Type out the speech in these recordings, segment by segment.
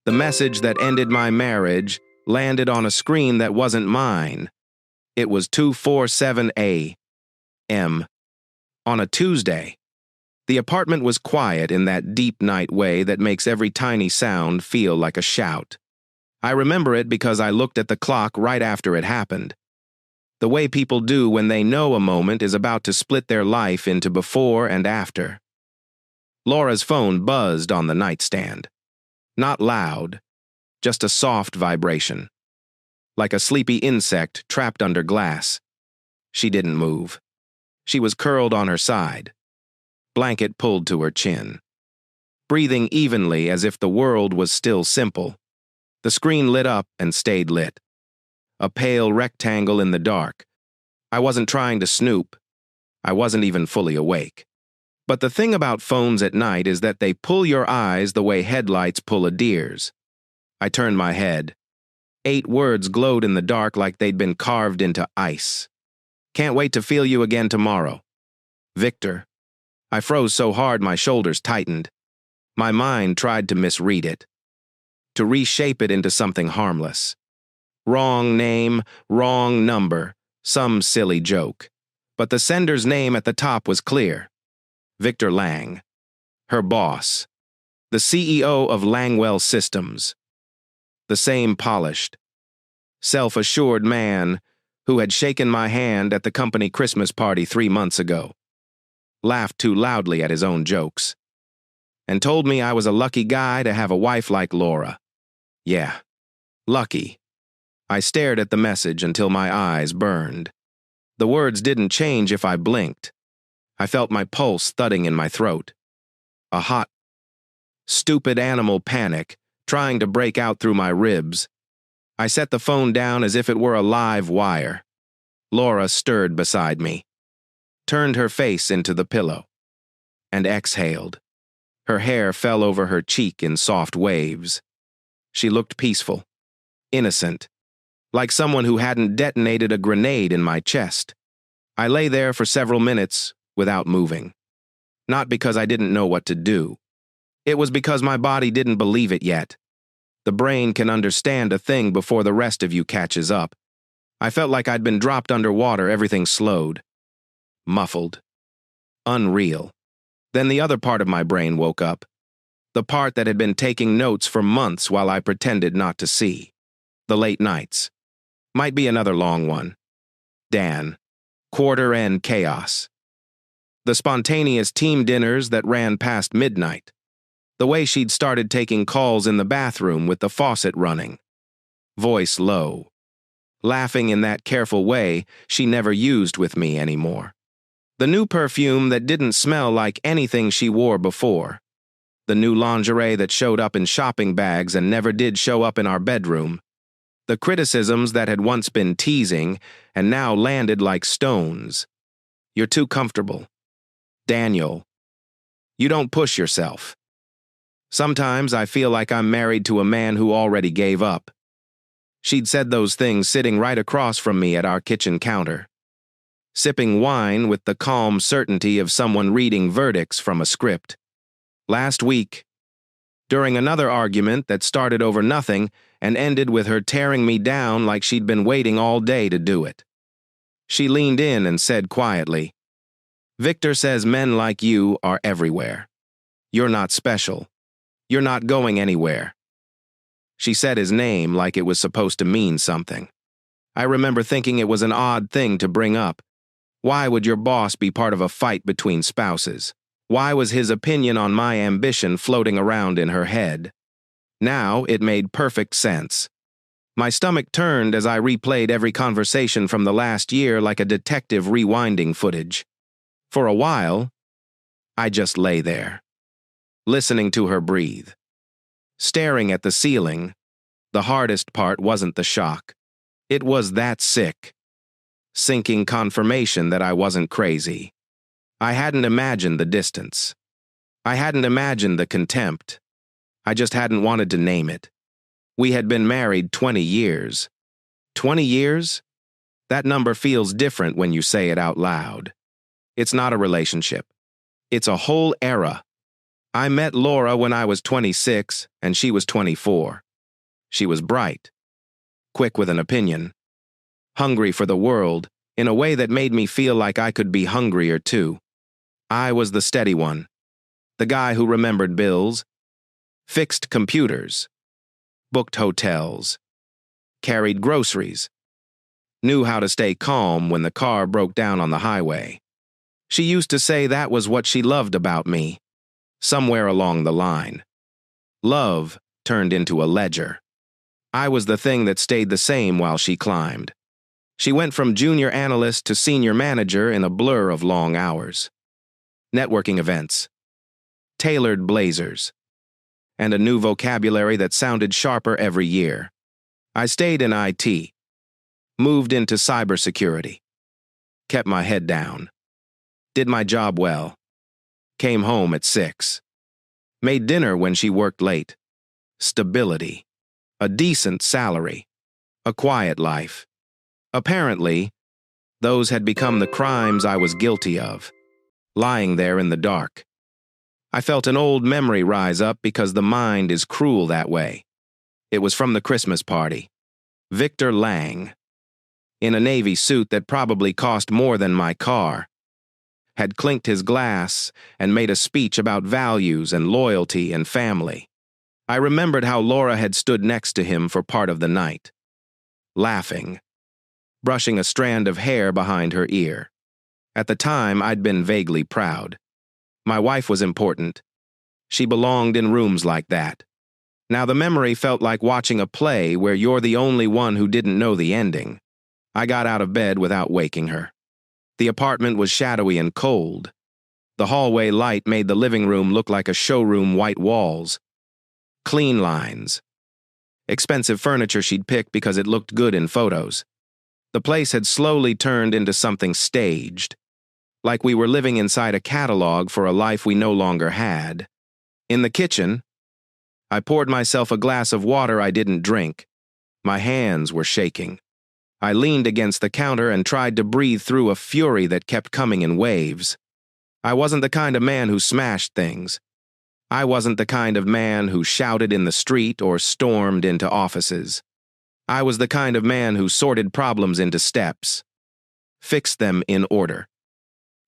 The message that ended my marriage landed on a screen that wasn't mine. It was 2:47 a.m. on a Tuesday. The apartment was quiet in that deep night way that makes every tiny sound feel like a shout. I remember it because I looked at the clock right after it happened. The way people do when they know a moment is about to split their life into before and after. Laura's phone buzzed on the nightstand. Not loud, just a soft vibration. Like a sleepy insect trapped under glass. She didn't move. She was curled on her side. Blanket pulled to her chin. Breathing evenly as if the world was still simple. The screen lit up and stayed lit. A pale rectangle in the dark. I wasn't trying to snoop. I wasn't even fully awake. But the thing about phones at night is that they pull your eyes the way headlights pull a deer's. I turned my head. 8 words glowed in the dark like they'd been carved into ice. Can't wait to feel you again tomorrow. Victor. I froze so hard my shoulders tightened. My mind tried to misread it. To reshape it into something harmless. Wrong name, wrong number, some silly joke. But the sender's name at the top was clear. Victor Lang. Her boss. The CEO of Langwell Systems. The same polished, self-assured man who had shaken my hand at the company Christmas party 3 months ago. Laughed too loudly at his own jokes. And told me I was a lucky guy to have a wife like Laura. Yeah, lucky. I stared at the message until my eyes burned. The words didn't change if I blinked. I felt my pulse thudding in my throat. A hot, stupid animal panic trying to break out through my ribs. I set the phone down as if it were a live wire. Laura stirred beside me, turned her face into the pillow, and exhaled. Her hair fell over her cheek in soft waves. She looked peaceful, innocent, like someone who hadn't detonated a grenade in my chest. I lay there for several minutes without moving. Not because I didn't know what to do. It was because my body didn't believe it yet. The brain can understand a thing before the rest of you catches up. I felt like I'd been dropped underwater, everything slowed. Muffled. Unreal. Then the other part of my brain woke up. The part that had been taking notes for months while I pretended not to see. The late nights. Might be another long one. Dan. Quarter-end chaos. The spontaneous team dinners that ran past midnight. The way she'd started taking calls in the bathroom with the faucet running. Voice low. Laughing in that careful way she never used with me anymore. The new perfume that didn't smell like anything she wore before. The new lingerie that showed up in shopping bags and never did show up in our bedroom. The criticisms that had once been teasing and now landed like stones. You're too comfortable. Daniel. You don't push yourself. Sometimes I feel like I'm married to a man who already gave up. She'd said those things sitting right across from me at our kitchen counter. Sipping wine with the calm certainty of someone reading verdicts from a script. Last week, during another argument that started over nothing and ended with her tearing me down like she'd been waiting all day to do it. She leaned in and said quietly, "Victor says men like you are everywhere. You're not special. You're not going anywhere." She said his name like it was supposed to mean something. I remember thinking it was an odd thing to bring up. Why would your boss be part of a fight between spouses? Why was his opinion on my ambition floating around in her head? Now it made perfect sense. My stomach turned as I replayed every conversation from the last year like a detective rewinding footage. For a while, I just lay there, listening to her breathe. Staring at the ceiling, the hardest part wasn't the shock. It was that sick, sinking confirmation that I wasn't crazy. I hadn't imagined the distance. I hadn't imagined the contempt. I just hadn't wanted to name it. We had been married 20 years. 20 years? That number feels different when you say it out loud. It's not a relationship. It's a whole era. I met Laura when I was 26 and she was 24. She was bright, quick with an opinion, hungry for the world in a way that made me feel like I could be hungrier too. I was the steady one, the guy who remembered bills, fixed computers, booked hotels, carried groceries, knew how to stay calm when the car broke down on the highway. She used to say that was what she loved about me, somewhere along the line. Love turned into a ledger. I was the thing that stayed the same while she climbed. She went from junior analyst to senior manager in a blur of long hours. Networking events, tailored blazers, and a new vocabulary that sounded sharper every year. I stayed in IT, moved into cybersecurity, kept my head down, did my job well, came home at 6, made dinner when she worked late, stability, a decent salary, a quiet life. Apparently, those had become the crimes I was guilty of, lying there in the dark. I felt an old memory rise up because the mind is cruel that way. It was from the Christmas party. Victor Lang, in a navy suit that probably cost more than my car, had clinked his glass and made a speech about values and loyalty and family. I remembered how Laura had stood next to him for part of the night, laughing, brushing a strand of hair behind her ear. At the time, I'd been vaguely proud. My wife was important. She belonged in rooms like that. Now the memory felt like watching a play where you're the only one who didn't know the ending. I got out of bed without waking her. The apartment was shadowy and cold. The hallway light made the living room look like a showroom, white walls, clean lines, expensive furniture she'd picked because it looked good in photos. The place had slowly turned into something staged, like we were living inside a catalog for a life we no longer had. In the kitchen, I poured myself a glass of water I didn't drink. My hands were shaking. I leaned against the counter and tried to breathe through a fury that kept coming in waves. I wasn't the kind of man who smashed things. I wasn't the kind of man who shouted in the street or stormed into offices. I was the kind of man who sorted problems into steps, fixed them in order,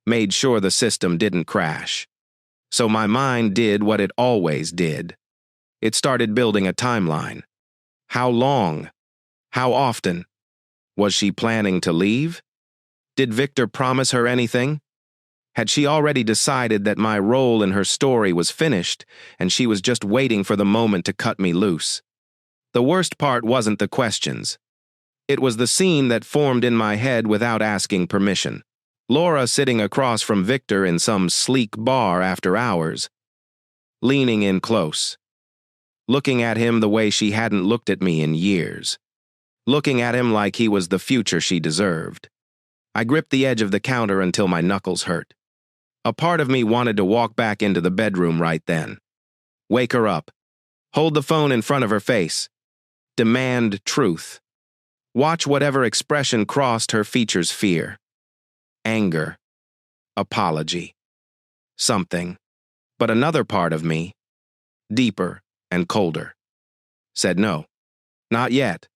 made sure the system didn't crash. So my mind did what it always did. It started building a timeline. How long? How often? Was she planning to leave? Did Victor promise her anything? Had she already decided that my role in her story was finished and she was just waiting for the moment to cut me loose? The worst part wasn't the questions. It was the scene that formed in my head without asking permission. Laura sitting across from Victor in some sleek bar after hours, leaning in close, looking at him the way she hadn't looked at me in years, looking at him like he was the future she deserved. I gripped the edge of the counter until my knuckles hurt. A part of me wanted to walk back into the bedroom right then. Wake her up. Hold the phone in front of her face. Demand truth. Watch whatever expression crossed her features: fear, anger, apology, something. But another part of me, deeper and colder, said no, not yet.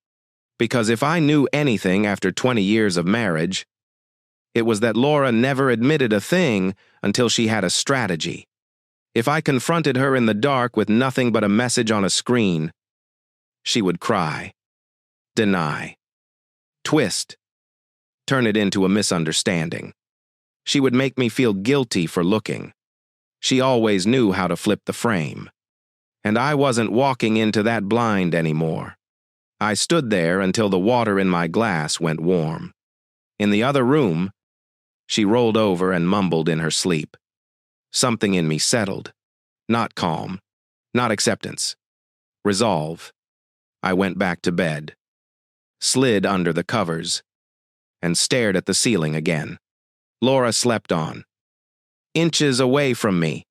Because if I knew anything after 20 years of marriage, it was that Laura never admitted a thing until she had a strategy. If I confronted her in the dark with nothing but a message on a screen, she would cry, deny, twist, turn it into a misunderstanding. She would make me feel guilty for looking. She always knew how to flip the frame. And I wasn't walking into that blind anymore. I stood there until the water in my glass went warm. In the other room, she rolled over and mumbled in her sleep. Something in me settled. Not calm, not acceptance. Resolve. I went back to bed, slid under the covers, and stared at the ceiling again. Laura slept on, inches away from me,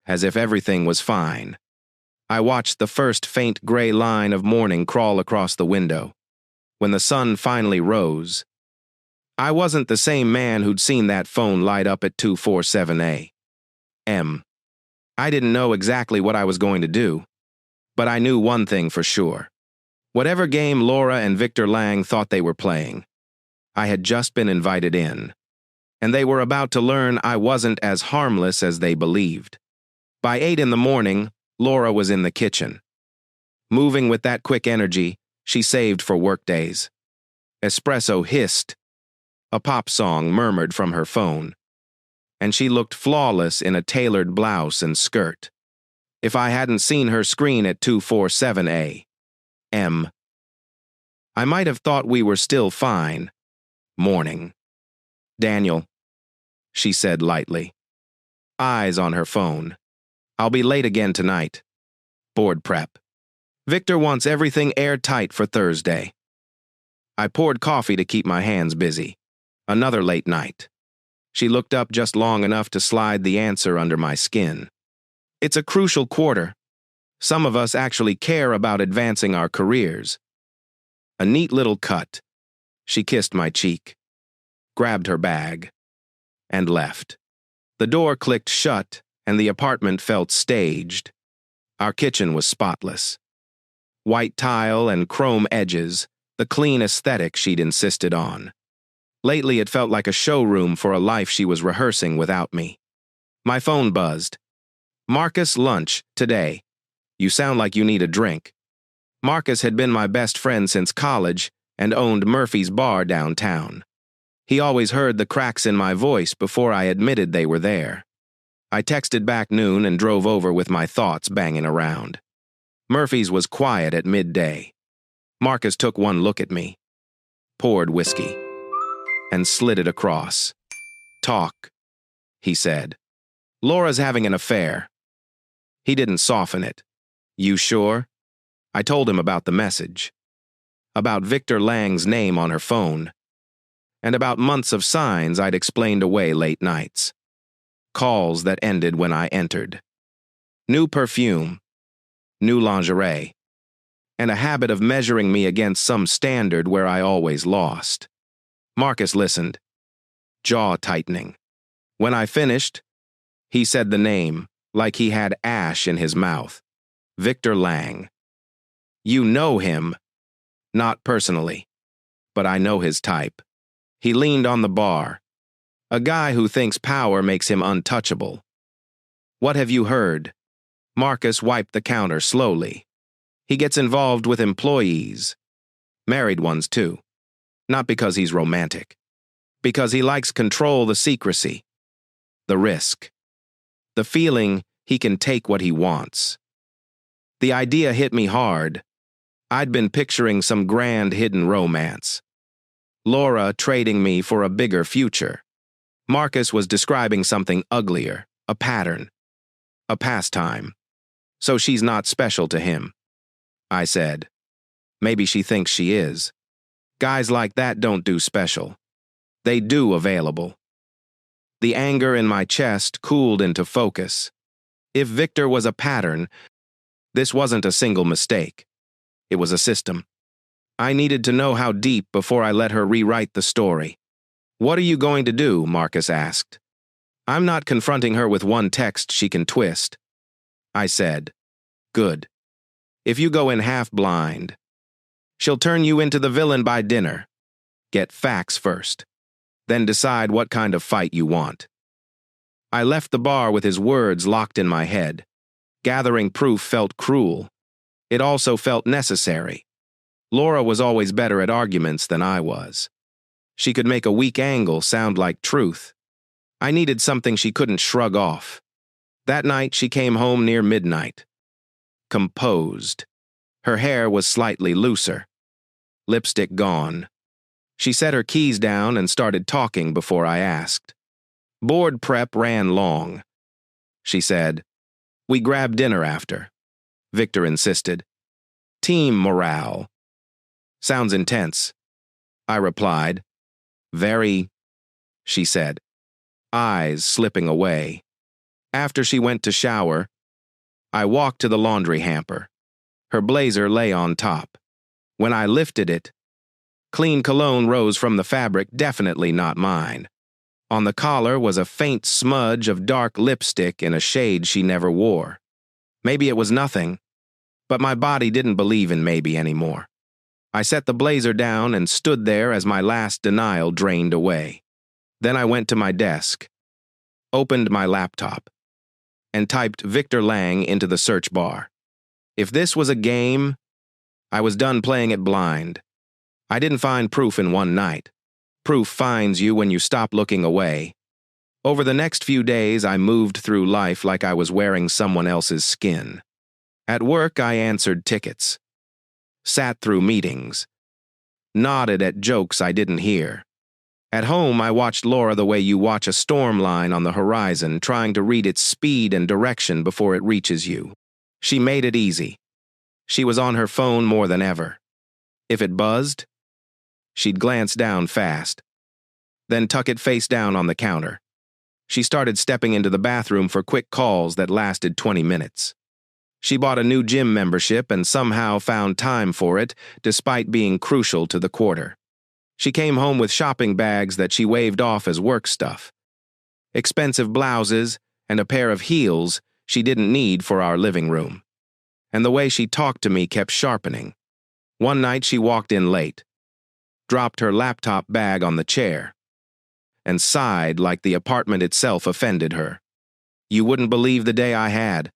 as if everything was fine. I watched the first faint gray line of morning crawl across the window. When the sun finally rose, I wasn't the same man who'd seen that phone light up at 247 a.m. I didn't know exactly what I was going to do, but I knew one thing for sure. Whatever game Laura and Victor Lang thought they were playing, I had just been invited in, and they were about to learn I wasn't as harmless as they believed. By 8 in the morning, Laura was in the kitchen. Moving with that quick energy she saved for workdays. Espresso hissed. A pop song murmured from her phone, and she looked flawless in a tailored blouse and skirt. If I hadn't seen her screen at 247 a.m., I might have thought we were still fine. Morning. Daniel, she said lightly. Eyes on her phone. I'll be late again tonight. Board prep. Victor wants everything airtight for Thursday. I poured coffee to keep my hands busy. Another late night. She looked up just long enough to slide the answer under my skin. It's a crucial quarter. Some of us actually care about advancing our careers. A neat little cut. She kissed my cheek, grabbed her bag, and left. The door clicked shut, and the apartment felt staged. Our kitchen was spotless. White tile and chrome edges, the clean aesthetic she'd insisted on. Lately, it felt like a showroom for a life she was rehearsing without me. My phone buzzed. Marcus, lunch, today. You sound like you need a drink. Marcus had been my best friend since college and owned Murphy's Bar downtown. He always heard the cracks in my voice before I admitted they were there. I texted back noon and drove over with my thoughts banging around. Murphy's was quiet at midday. Marcus took one look at me, poured whiskey, and slid it across. Talk, he said. Laura's having an affair. He didn't soften it. You sure? I told him about the message, about Victor Lang's name on her phone, and about months of signs I'd explained away late nights. Calls that ended when I entered. New perfume, new lingerie, and a habit of measuring me against some standard where I always lost. Marcus listened, jaw tightening. When I finished, he said the name, like he had ash in his mouth. Victor Lang. You know him. Not personally, but I know his type. He leaned on the bar. A guy who thinks power makes him untouchable. What have you heard? Marcus wiped the counter slowly. He gets involved with employees. Married ones, too. Not because he's romantic. Because he likes control, the secrecy. The risk. The feeling he can take what he wants. The idea hit me hard. I'd been picturing some grand hidden romance. Laura trading me for a bigger future. Marcus was describing something uglier, a pattern, a pastime. So she's not special to him, I said. Maybe she thinks she is. Guys like that don't do special. They do available. The anger in my chest cooled into focus. If Victor was a pattern, this wasn't a single mistake. It was a system. I needed to know how deep before I let her rewrite the story. What are you going to do? Marcus asked. I'm not confronting her with one text she can twist. I said, good. If you go in half blind, she'll turn you into the villain by dinner. Get facts first, then decide what kind of fight you want. I left the bar with his words locked in my head. Gathering proof felt cruel. It also felt necessary. Laura was always better at arguments than I was. She could make a weak angle sound like truth. I needed something she couldn't shrug off. That night, she came home near midnight. Composed. Her hair was slightly looser. Lipstick gone. She set her keys down and started talking before I asked. Board prep ran long. She said, we grabbed dinner after. Victor insisted. Team morale. Sounds intense. I replied. Very, she said, eyes slipping away. After she went to shower, I walked to the laundry hamper. Her blazer lay on top. When I lifted it, clean cologne rose from the fabric, definitely not mine. On the collar was a faint smudge of dark lipstick in a shade she never wore. Maybe it was nothing, but my body didn't believe in maybe anymore. I set the blazer down and stood there as my last denial drained away. Then I went to my desk, opened my laptop, and typed Victor Lang into the search bar. If this was a game, I was done playing it blind. I didn't find proof in one night. Proof finds you when you stop looking away. Over the next few days, I moved through life like I was wearing someone else's skin. At work, I answered tickets, sat through meetings, nodded at jokes I didn't hear. At home, I watched Laura the way you watch a storm line on the horizon, trying to read its speed and direction before it reaches you. She made it easy. She was on her phone more than ever. If it buzzed, she'd glance down fast, then tuck it face down on the counter. She started stepping into the bathroom for quick calls that lasted 20 minutes. She bought a new gym membership and somehow found time for it, despite being crucial to the quarter. She came home with shopping bags that she waved off as work stuff. Expensive blouses and a pair of heels she didn't need for our living room. And the way she talked to me kept sharpening. One night she walked in late, dropped her laptop bag on the chair, and sighed like the apartment itself offended her. "You wouldn't believe the day I had,"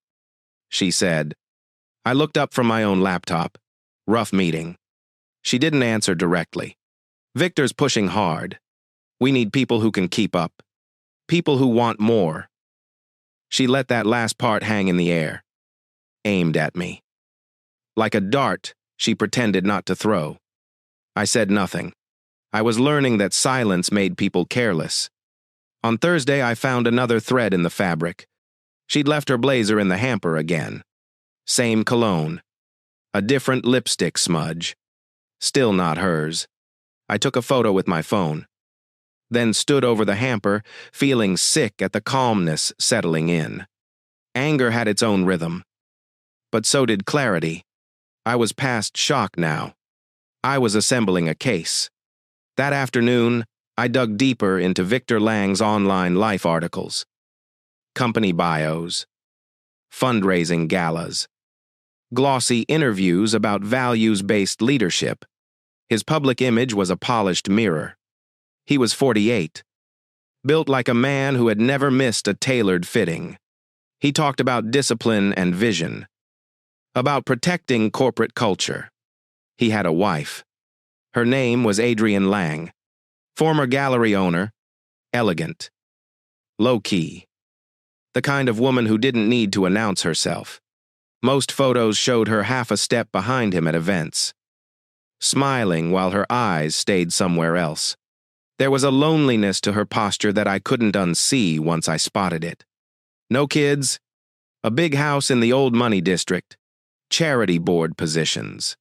she said. I looked up from my own laptop. Rough meeting. She didn't answer directly. "Victor's pushing hard. We need people who can keep up. People who want more." She let that last part hang in the air. Aimed at me. Like a dart, she pretended not to throw. I said nothing. I was learning that silence made people careless. On Thursday, I found another thread in the fabric. She'd left her blazer in the hamper again. Same cologne. A different lipstick smudge. Still not hers. I took a photo with my phone. Then stood over the hamper, feeling sick at the calmness settling in. Anger had its own rhythm. But so did clarity. I was past shock now. I was assembling a case. That afternoon, I dug deeper into Victor Lang's online life articles. Company bios. Fundraising galas. Glossy interviews about values-based leadership. His public image was a polished mirror. He was 48. Built like a man who had never missed a tailored fitting. He talked about discipline and vision. About protecting corporate culture. He had a wife. Her name was Adrienne Lang. Former gallery owner. Elegant. Low-key. The kind of woman who didn't need to announce herself. Most photos showed her half a step behind him at events. Smiling while her eyes stayed somewhere else. There was a loneliness to her posture that I couldn't unsee once I spotted it. No kids. A big house in the old money district. Charity board positions.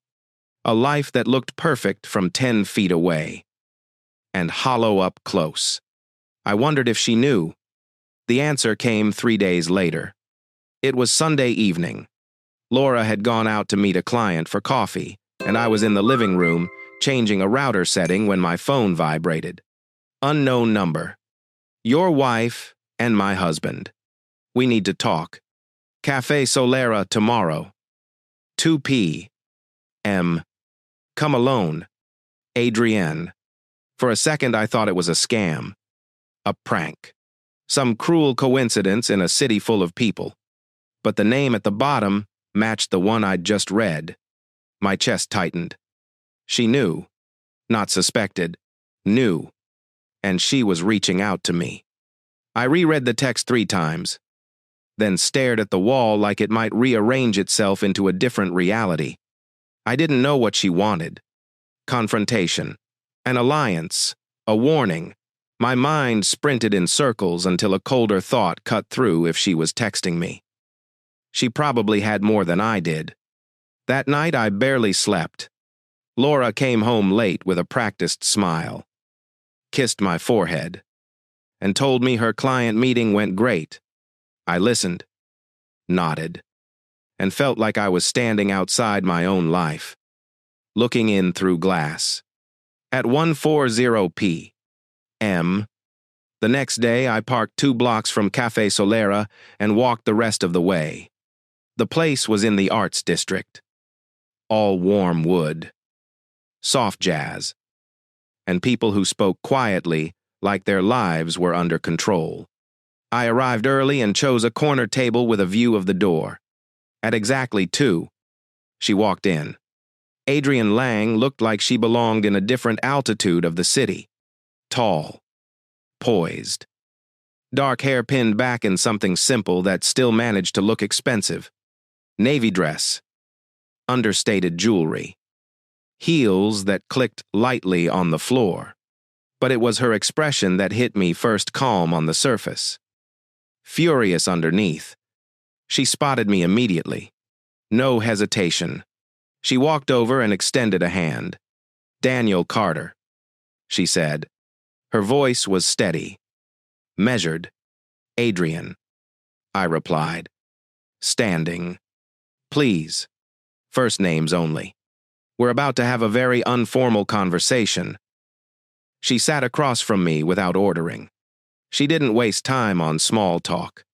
A life that looked perfect from 10 feet away. And hollow up close. I wondered if she knew. The answer came 3 days later. It was Sunday evening. Laura had gone out to meet a client for coffee, and I was in the living room, changing a router setting when my phone vibrated. Unknown number. "Your wife and my husband. We need to talk. Café Solera tomorrow. 2 p.m. Come alone. Adrienne." For a second, I thought it was a scam. A prank. Some cruel coincidence in a city full of people. But the name at the bottom matched the one I'd just read. My chest tightened. She knew. Not suspected. Knew. And she was reaching out to me. I reread the text 3 times, then stared at the wall like it might rearrange itself into a different reality. I didn't know what she wanted. Confrontation. An alliance. A warning. My mind sprinted in circles until a colder thought cut through if she was texting me. She probably had more than I did. That night I barely slept. Laura came home late with a practiced smile, kissed my forehead, and told me her client meeting went great. I listened, nodded, and felt like I was standing outside my own life, looking in through glass. At 1:40 p.m., The next day, I parked 2 blocks from Cafe Solera and walked the rest of the way. The place was in the Arts District. All warm wood, soft jazz, and people who spoke quietly like their lives were under control. I arrived early and chose a corner table with a view of the door. At exactly 2, she walked in. Adrienne Lang looked like she belonged in a different altitude of the city. Tall, poised. Dark hair pinned back in something simple that still managed to look expensive. Navy dress. Understated jewelry. Heels that clicked lightly on the floor. But it was her expression that hit me first, calm on the surface, furious underneath. She spotted me immediately. No hesitation. She walked over and extended a hand. "Daniel Carter," she said. Her voice was steady, measured. "Adrienne," I replied, standing. "Please, first names only. We're about to have a very informal conversation." She sat across from me without ordering. She didn't waste time on small talk.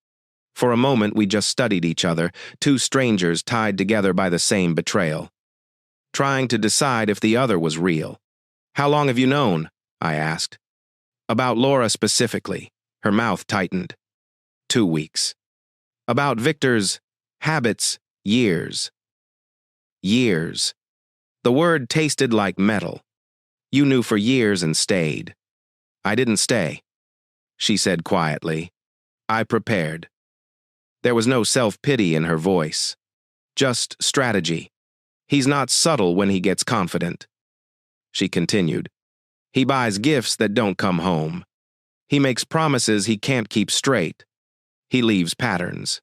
For a moment, we just studied each other, 2 strangers tied together by the same betrayal, trying to decide if the other was real. "How long have you known?" I asked. "About Laura specifically." Her mouth tightened. 2 weeks. "About Victor's habits, years." Years. The word tasted like metal. "You knew for years and stayed." "I didn't stay," she said quietly. "I prepared." There was no self-pity in her voice. Just strategy. "He's not subtle when he gets confident." She continued. "He buys gifts that don't come home. He makes promises he can't keep straight. He leaves patterns."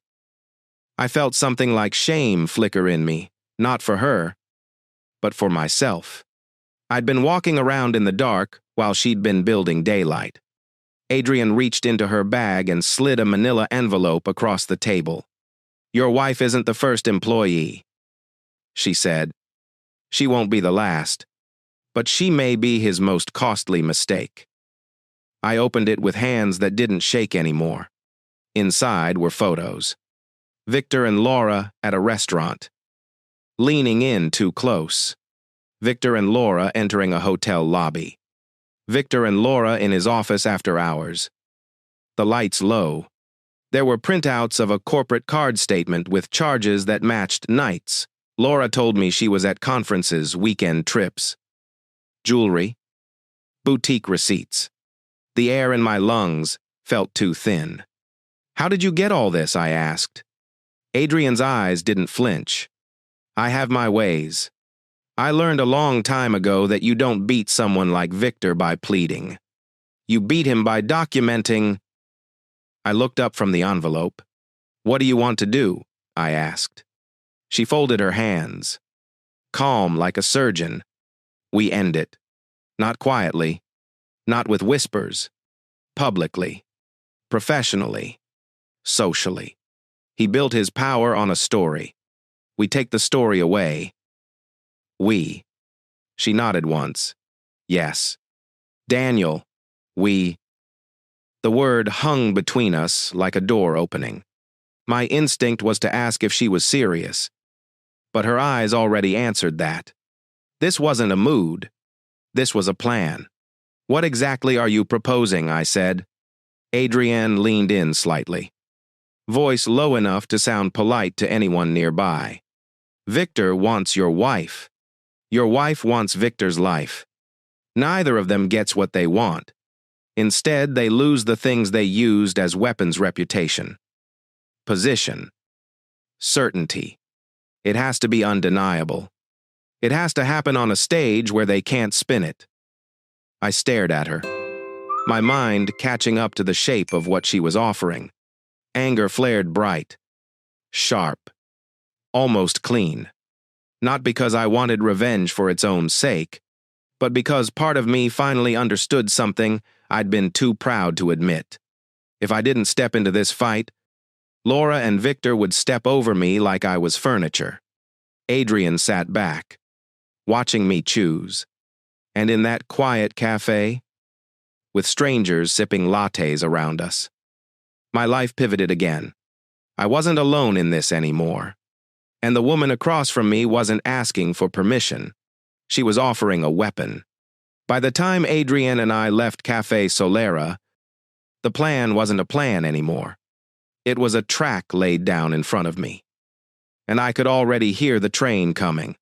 I felt something like shame flicker in me, not for her, but for myself. I'd been walking around in the dark while she'd been building daylight. Adrienne reached into her bag and slid a manila envelope across the table. "Your wife isn't the first employee," she said. "She won't be the last, but she may be his most costly mistake." I opened it with hands that didn't shake anymore. Inside were photos. Victor and Laura at a restaurant. Leaning in too close. Victor and Laura entering a hotel lobby. Victor and Laura in his office after hours. The lights low. There were printouts of a corporate card statement with charges that matched nights. Laura told me she was at conferences, weekend trips. Jewelry. Boutique receipts. The air in my lungs felt too thin. "How did you get all this?" I asked. Adrienne's eyes didn't flinch. "I have my ways. I learned a long time ago that you don't beat someone like Victor by pleading. You beat him by documenting." I looked up from the envelope. "What do you want to do?" I asked. She folded her hands. Calm like a surgeon. "We end it. Not quietly. Not with whispers. Publicly. Professionally. Socially. He built his power on a story. We take the story away." "We." She nodded once. "Yes. Daniel, we." The word hung between us like a door opening. My instinct was to ask if she was serious, but her eyes already answered that. This wasn't a mood. This was a plan. "What exactly are you proposing?" I said. Adrienne leaned in slightly. Voice low enough to sound polite to anyone nearby. "Victor wants your wife. Your wife wants Victor's life. Neither of them gets what they want. Instead, they lose the things they used as weapons: reputation, position, certainty. It has to be undeniable. It has to happen on a stage where they can't spin it." I stared at her, my mind catching up to the shape of what she was offering. Anger flared bright, sharp, almost clean. Not because I wanted revenge for its own sake, but because part of me finally understood something I'd been too proud to admit. If I didn't step into this fight, Laura and Victor would step over me like I was furniture. Adrienne sat back, watching me choose. And in that quiet cafe, with strangers sipping lattes around us. My life pivoted again. I wasn't alone in this anymore. And the woman across from me wasn't asking for permission. She was offering a weapon. By the time Adrienne and I left Cafe Solera, the plan wasn't a plan anymore. It was a track laid down in front of me. And I could already hear the train coming.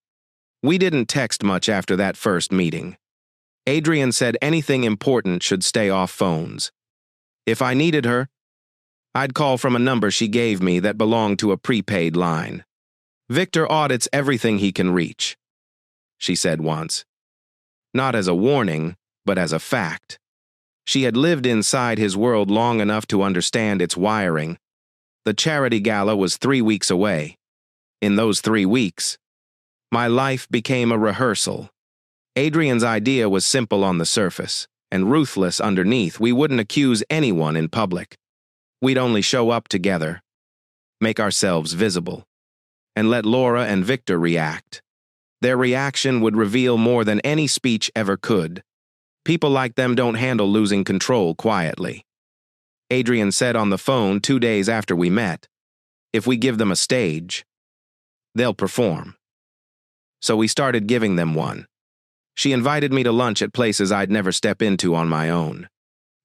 We didn't text much after that first meeting. Adrienne said anything important should stay off phones. If I needed her, I'd call from a number she gave me that belonged to a prepaid line. Victor audits everything he can reach, she said once. Not as a warning, but as a fact. She had lived inside his world long enough to understand its wiring. The charity gala was 3 weeks away. In those 3 weeks, my life became a rehearsal. Adrienne's idea was simple on the surface, and ruthless underneath. We wouldn't accuse anyone in public. We'd only show up together, make ourselves visible, and let Laura and Victor react. Their reaction would reveal more than any speech ever could. People like them don't handle losing control quietly. Adrienne said on the phone 2 days after we met, if we give them a stage, they'll perform. So we started giving them one. She invited me to lunch at places I'd never step into on my own.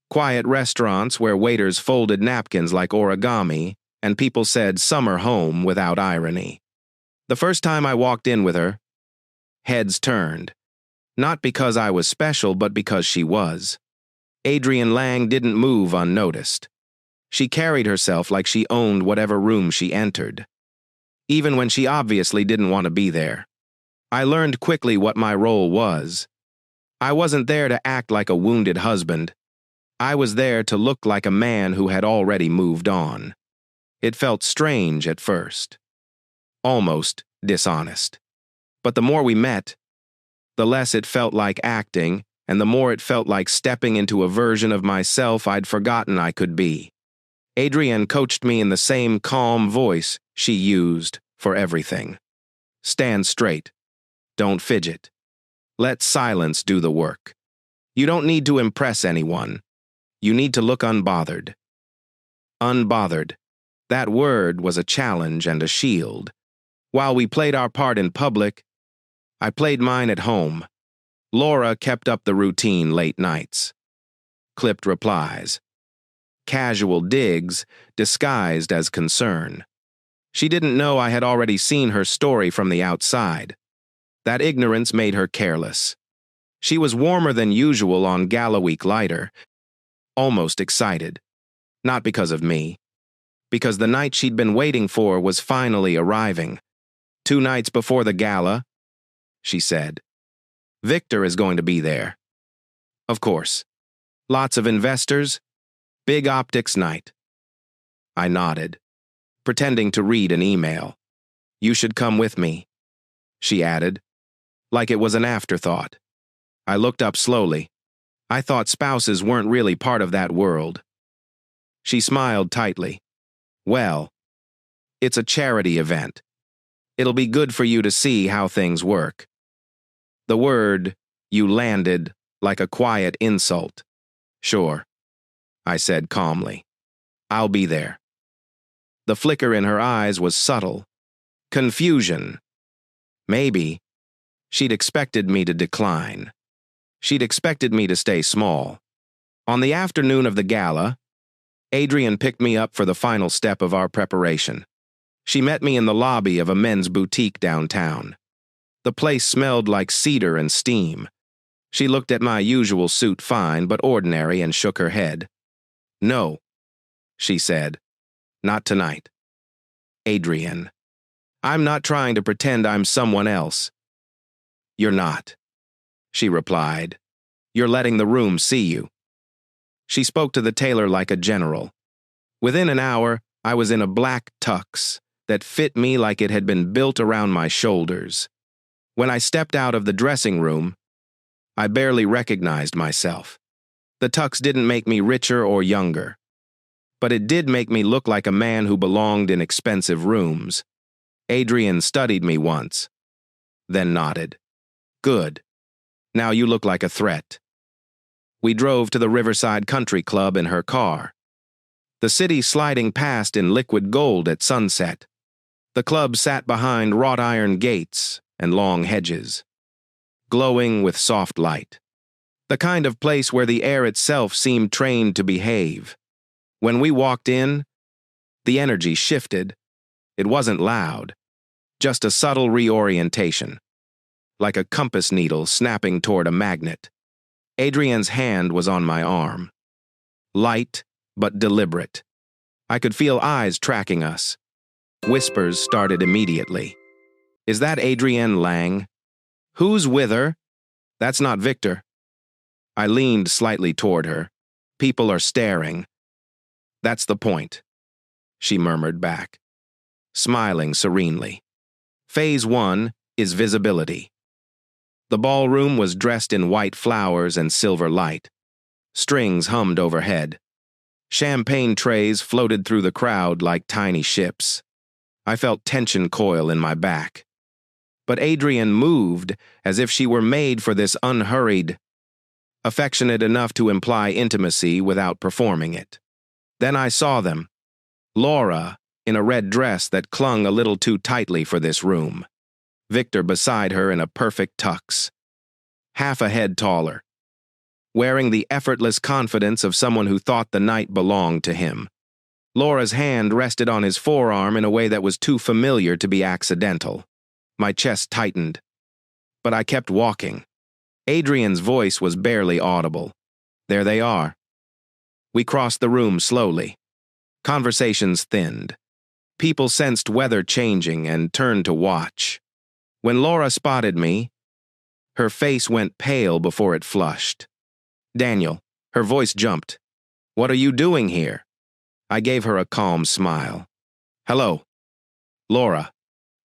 Quiet restaurants where waiters folded napkins like origami and people said summer home without irony. The first time I walked in with her, heads turned. Not because I was special, but because she was. Adrienne Lang didn't move unnoticed. She carried herself like she owned whatever room she entered, even when she obviously didn't want to be there. I learned quickly what my role was. I wasn't there to act like a wounded husband. I was there to look like a man who had already moved on. It felt strange at first. Almost dishonest. But the more we met, the less it felt like acting, and the more it felt like stepping into a version of myself I'd forgotten I could be. Adrienne coached me in the same calm voice she used for everything. Stand straight. Don't fidget. Let silence do the work. You don't need to impress anyone. You need to look unbothered. Unbothered. That word was a challenge and a shield. While we played our part in public, I played mine at home. Laura kept up the routine late nights. Clipped replies. Casual digs disguised as concern. She didn't know I had already seen her story from the outside. That ignorance made her careless. She was warmer than usual on Gala Week lighter, almost excited. Not because of me. Because the night she'd been waiting for was finally arriving. 2 nights before the gala, she said. Victor is going to be there. Of course. Lots of investors. Big optics night. I nodded, pretending to read an email. You should come with me, she added, like it was an afterthought. I looked up slowly. I thought spouses weren't really part of that world. She smiled tightly. Well, it's a charity event. It'll be good for you to see how things work. The word you landed like a quiet insult. Sure, I said calmly. I'll be there. The flicker in her eyes was subtle. Confusion. Maybe she'd expected me to decline. She'd expected me to stay small. On the afternoon of the gala, Adrienne picked me up for the final step of our preparation. She met me in the lobby of a men's boutique downtown. The place smelled like cedar and steam. She looked at my usual suit, fine but ordinary, and shook her head. No, she said. Not tonight. Adrienne. I'm not trying to pretend I'm someone else. You're not, she replied. You're letting the room see you. She spoke to the tailor like a general. Within an hour, I was in a black tux that fit me like it had been built around my shoulders. When I stepped out of the dressing room, I barely recognized myself. The tux didn't make me richer or younger, but it did make me look like a man who belonged in expensive rooms. Adrienne studied me once, then nodded. Good. Now you look like a threat. We drove to the Riverside Country Club in her car. The city sliding past in liquid gold at sunset. The club sat behind wrought iron gates and long hedges, glowing with soft light. The kind of place where the air itself seemed trained to behave. When we walked in, the energy shifted. It wasn't loud, just a subtle reorientation, like a compass needle snapping toward a magnet. Adrienne's hand was on my arm. Light, but deliberate. I could feel eyes tracking us. Whispers started immediately. Is that Adrienne Lang? Who's with her? That's not Victor. I leaned slightly toward her. People are staring. That's the point, she murmured back, smiling serenely. Phase 1 is visibility. The ballroom was dressed in white flowers and silver light. Strings hummed overhead. Champagne trays floated through the crowd like tiny ships. I felt tension coil in my back. But Adrienne moved as if she were made for this unhurried, affectionate enough to imply intimacy without performing it. Then I saw them. Laura, in a red dress that clung a little too tightly for this room. Victor beside her in a perfect tux. Half a head taller. Wearing the effortless confidence of someone who thought the night belonged to him. Laura's hand rested on his forearm in a way that was too familiar to be accidental. My chest tightened. But I kept walking. Adrienne's voice was barely audible. There they are. We crossed the room slowly. Conversations thinned. People sensed weather changing and turned to watch. When Laura spotted me, her face went pale before it flushed. Daniel, her voice jumped. What are you doing here? I gave her a calm smile. Hello. Laura,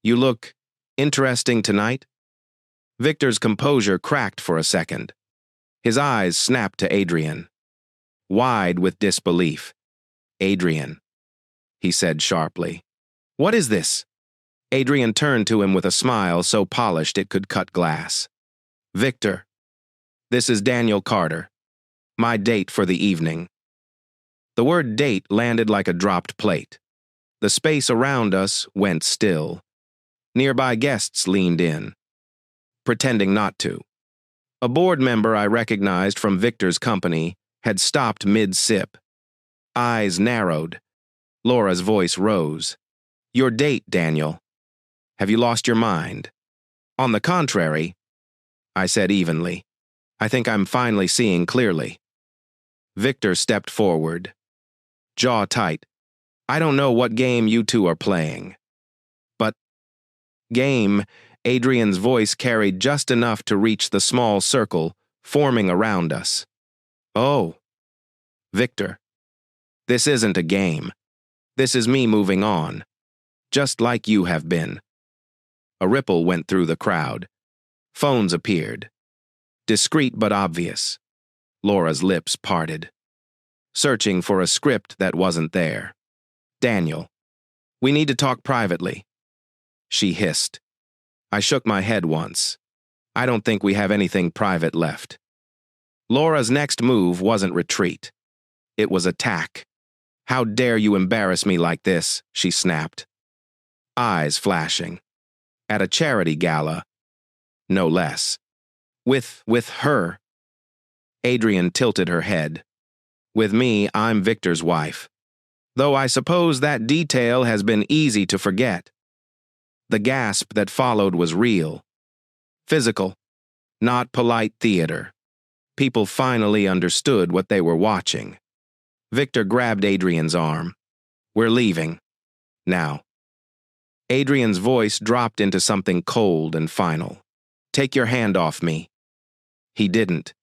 you look interesting tonight? Victor's composure cracked for a second. His eyes snapped to Adrienne. Wide with disbelief. Adrienne, he said sharply. What is this? Adrienne turned to him with a smile so polished it could cut glass. Victor, this is Daniel Carter. My date for the evening. The word date landed like a dropped plate. The space around us went still. Nearby guests leaned in, pretending not to. A board member I recognized from Victor's company had stopped mid-sip. Eyes narrowed. Laura's voice rose. Your date, Daniel. Have you lost your mind? On the contrary, I said evenly. I think I'm finally seeing clearly. Victor stepped forward. Jaw tight. I don't know what game you two are playing. But game, Adrienne's voice carried just enough to reach the small circle forming around us. Oh. Victor. This isn't a game. This is me moving on. Just like you have been. A ripple went through the crowd. Phones appeared. Discreet but obvious. Laura's lips parted. Searching for a script that wasn't there. Daniel. We need to talk privately. She hissed. I shook my head once. I don't think we have anything private left. Laura's next move wasn't retreat. It was attack. How dare you embarrass me like this, she snapped. Eyes flashing. At a charity gala. No less. With her. Adrienne tilted her head. With me, I'm Victor's wife. Though I suppose that detail has been easy to forget. The gasp that followed was real. Physical. Not polite theater. People finally understood what they were watching. Victor grabbed Adrienne's arm. We're leaving. Now. Adrienne's voice dropped into something cold and final. Take your hand off me. He didn't,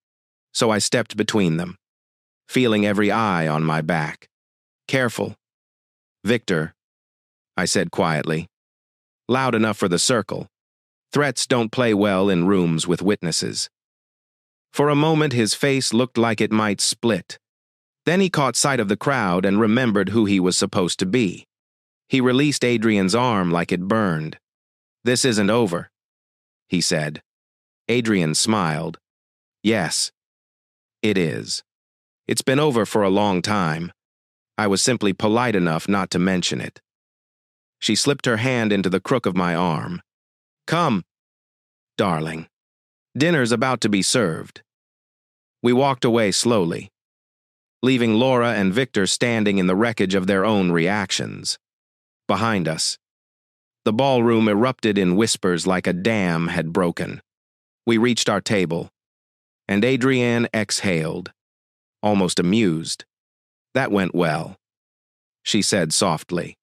so I stepped between them, feeling every eye on my back. Careful. Victor, I said quietly. Loud enough for the circle. Threats don't play well in rooms with witnesses. For a moment his face looked like it might split. Then he caught sight of the crowd and remembered who he was supposed to be. He released Adrienne's arm like it burned. This isn't over, he said. Adrienne smiled. Yes. It is. It's been over for a long time. I was simply polite enough not to mention it. She slipped her hand into the crook of my arm. Come, darling. Dinner's about to be served. We walked away slowly, leaving Laura and Victor standing in the wreckage of their own reactions. Behind us, the ballroom erupted in whispers like a dam had broken. We reached our table, and Adrienne exhaled, almost amused. That went well, she said softly.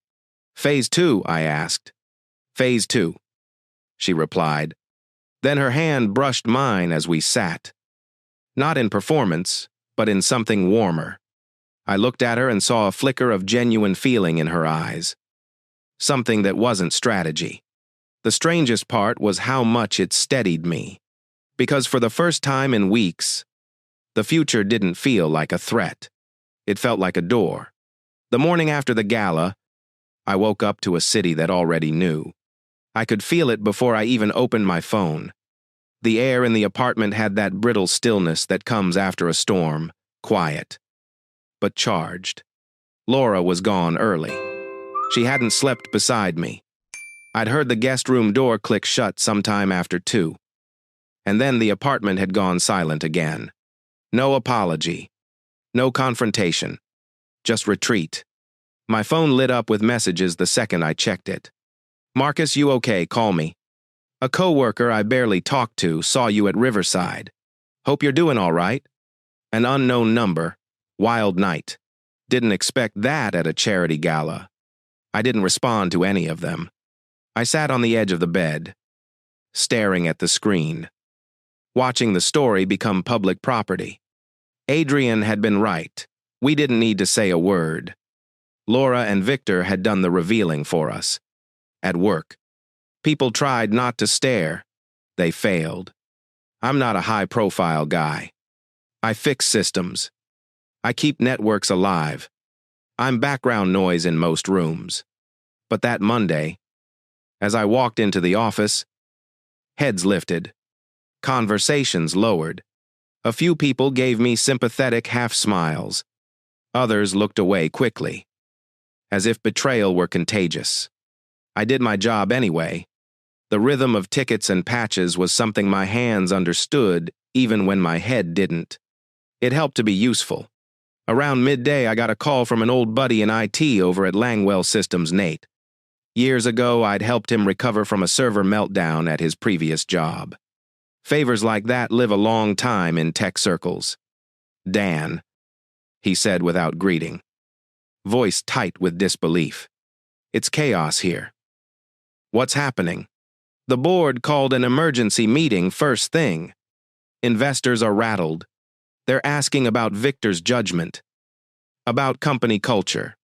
Phase 2, I asked. Phase 2, she replied. Then her hand brushed mine as we sat. Not in performance, but in something warmer. I looked at her and saw a flicker of genuine feeling in her eyes. Something that wasn't strategy. The strangest part was how much it steadied me. Because for the first time in weeks, the future didn't feel like a threat. It felt like a door. The morning after the gala, I woke up to a city that already knew. I could feel it before I even opened my phone. The air in the apartment had that brittle stillness that comes after a storm, quiet, but charged. Laura was gone early. She hadn't slept beside me. I'd heard the guest room door click shut sometime after 2. And then the apartment had gone silent again. No apology. No confrontation. Just retreat. My phone lit up with messages the second I checked it. Marcus, you okay? Call me. A coworker I barely talked to saw you at Riverside. Hope you're doing all right. An unknown number. Wild night. Didn't expect that at a charity gala. I didn't respond to any of them. I sat on the edge of the bed, staring at the screen, watching the story become public property. Adrienne had been right. We didn't need to say a word. Laura and Victor had done the revealing for us. At work, people tried not to stare. They failed. I'm not a high-profile guy. I fix systems. I keep networks alive. I'm background noise in most rooms. But that Monday, as I walked into the office, heads lifted, conversations lowered. A few people gave me sympathetic half-smiles. Others looked away quickly, as if betrayal were contagious. I did my job anyway. The rhythm of tickets and patches was something my hands understood even when my head didn't. It helped to be useful. Around midday, I got a call from an old buddy in IT over at Langwell Systems, Nate. Years ago, I'd helped him recover from a server meltdown at his previous job. Favors like that live a long time in tech circles. Dan, he said without greeting, voice tight with disbelief. It's chaos here. What's happening? The board called an emergency meeting first thing. Investors are rattled. They're asking about Victor's judgment, about company culture,